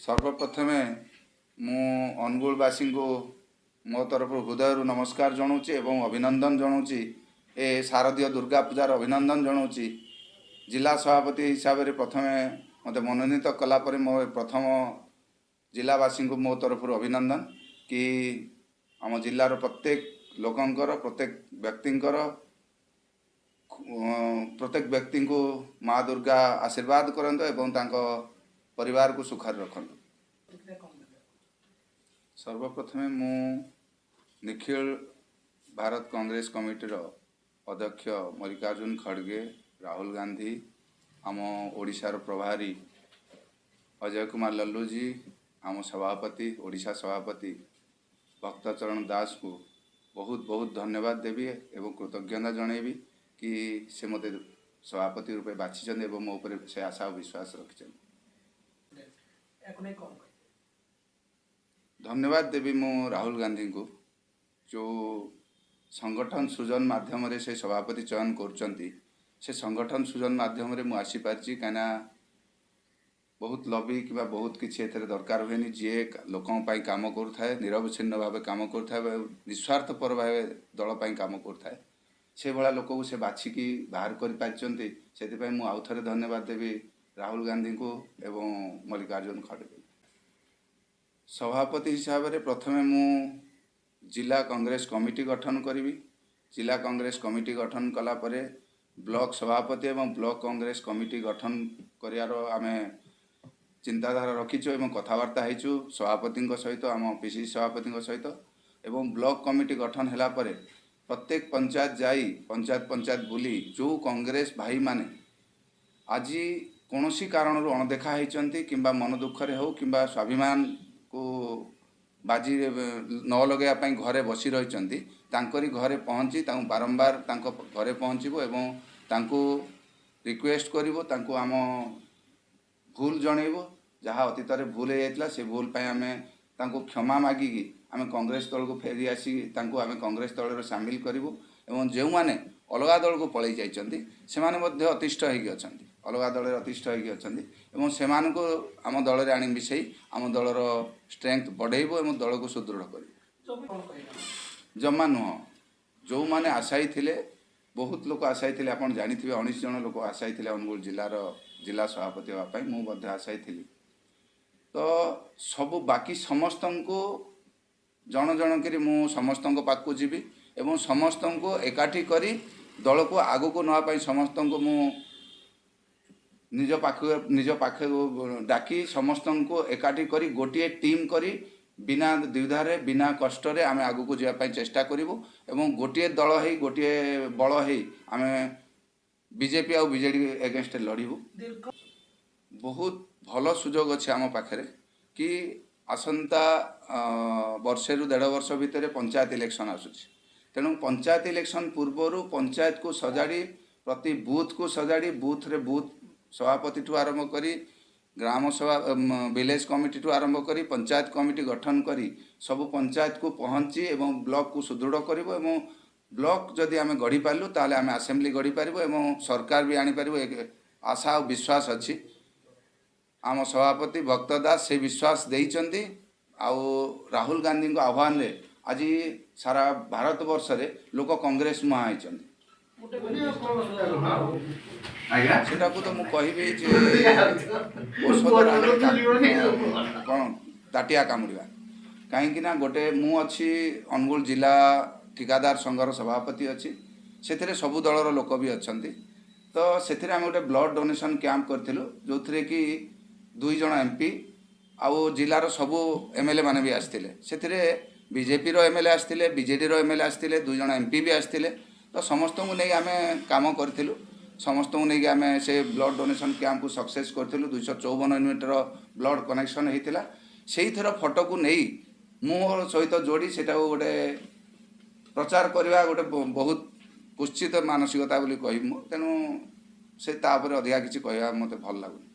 सर्वप्रथमे मु अनुगुलवासी को मो तरफ हृदय नमस्कार जनाऊँच एवं अभिनंदन जनाऊँच ए शारदीय दुर्गा पूजार अभिनंदन जनाऊँच। जिला सभापति हिसाब से प्रथम मत मनोनीत कलापर मो प्रथम जिलावासी को मो तरफ अभिनंदन कि आम जिलार प्रत्येक लोकंकर प्रत्येक व्यक्ति को माँ दुर्गा आशीर्वाद करंतु एवं तांको परिवार को सुखार रखंतु। सर्वप्रथमे मु निखिल भारत कांग्रेस कमिटीर अध्यक्ष मल्लिकार्जुन खड़गे, राहुल गांधी, आम ओडिशार प्रभारी अजय कुमार लल्लू जी, आम सभापति ओडिशा सभापति भक्तचरण दास को बहुत बहुत धन्यवाद देवी एवं कृतज्ञता जनइबी कि से मते सभापति रूपे बाछी एवं मो ऊपर से आशा और विश्वास रखिछन। धन्यवाद देवी मो राहुल गांधी को जो संगठन सृजन माध्यम से सभापति चयन करचंती से संगठन सृजन माध्यम मु आसी पारची कना बहुत लॉबी कि बहुत किसी एथरे दरकार हुए जी लोकों काम करुए निरवच्छिन्न भाव काम करुए निस्वार्थपर भाव दल काम करुए से भाया लोक को से बाछिकी बाहर कर पार्टी से मु आउ थे धन्यवाद देवी राहुल गांधी को एवं मल्लिकार्जुन खड़गे। सभापति हिसाब से प्रथमे मु जिला कांग्रेस कमिटी गठन करी। जिला कांग्रेस कमिटी गठन कला परे ब्लॉक सभापति एवं ब्लॉक कांग्रेस कमिटी गठन करियार आमे चिंताधारा रखीचु एवं कथबार्ता होइचु सभापति सहित आम पीसीसी सभापति सहित एवं ब्लॉक कमिटी गठन हैला परे प्रत्येक पंचायत जाई पंचायत बुली जो कांग्रेस भाई माने आज कौनसी कारण अणदेखा होती कि मन दुखरे हो कि स्वाभिमान को बाजी न लगेगा घरे बसी रही घरे पहुँची बारंबार घरे पहुँचबो एवं तांको रिक्वेस्ट करिवो तांको आम भूल जनइबो जहाँ अतीत भूल हो जाता से भूल आम तांको क्षमा मागिकी आम कांग्रेस दल को फेरी आसी तांको आम कांग्रेस दल सामिल करूँ एवं जो मैंने अलग दल को पलि जाइछन्ति सेमाने अतिष्ठ होगी अच्छा अलग दल अतिष्ठ होगी अच्छा एवं से आम दल आनी मिसई आम दलर स्ट्रेंथ बढ़ेबो एवं दल को सुदृढ़ कर जमा नुह जो मैंने आशायी थे बहुत लोग आशायी थे आप जानी 19 जन लोक आशायी थे अनुगुल जिलार जिला सभापति होगापाई मुझे आशायी थी तो सबू बाकी समस्त को जन जन करी मु समस्त पाक को जीवी एवं समस्त को एकाठी करी दल को आगु को नापी समस्त को मु निज पाखे डाकी समस्त को एकाठी करी गोटे टीम करी बिना द्विधारे बिना कष्ट आम आगु को जावाई चेष्टा करूँ एवं गोटे दल हो गोटे बल हो आम बीजेपी आउ बीजेडी एगेन्स्ट लड़ू। बहुत भल सुजोग अच्छे आम पाखे कि आसंता वर्षे रु 1.5 वर्ष भितर पंचायत इलेक्शन आसूची तेणु पंचायत इलेक्शन पूर्वर पंचायत को सजाड़ी प्रति बूथ को सजाड़ी बूथ रे बूथ सभापति ठू आरंभ करी ग्राम सभा विलेज कमिटी ठू आरंभ करी पंचायत कमिटी गठन करी सबु पंचायत को पहुँची एवं ब्लॉक को सुदृढ़ करिवो एवं ब्लॉक जदि आम गढ़ी पार्लु ताले आम आसेम्बली गढ़ी पारिबो एवं सरकार भी आनी पारिबो एक आशा और विश्वास अच्छी आम सभापति भक्त दास से विश्वास देइचंती आउ राहुल गांधी आह्वान रे आज सारा भारत वर्ष रे लोक कांग्रेस मुहा होइचंती सेटा को तो मु कहबी जे कौन ताटिया कामुड़िया कहीं ना गोटे मु अच्छी अनुगुल जिला ठिकादार संघर सभापति अच्छी से सबु दलर लोक भी अच्छा तो से आम गोटे ब्लड डोनेशन कैंप करूँ जो थे कि 2 जन एमपी आउ जिलार सबू एमएलए माने भी आसते से बीजेपी रो एमएलए आसते बीजेडी रो एमएलए आसते 2 जन एमपी भी आसते तो समस्त को नहीं आम काम करूँ समस्त को नहीं आम से ब्लड डोनेशन कैंप को सक्सेस करूँ 254 यूनिट ब्लड कनेक्शन होता से थर फोटो को नहीं मो सहित जोड़ी से गोटे प्रचार करवा गोटे बहुत कुत्सित मानसिकता बोली कहबी तेणु से अधिका किसी कहवा मत भल लगुनि।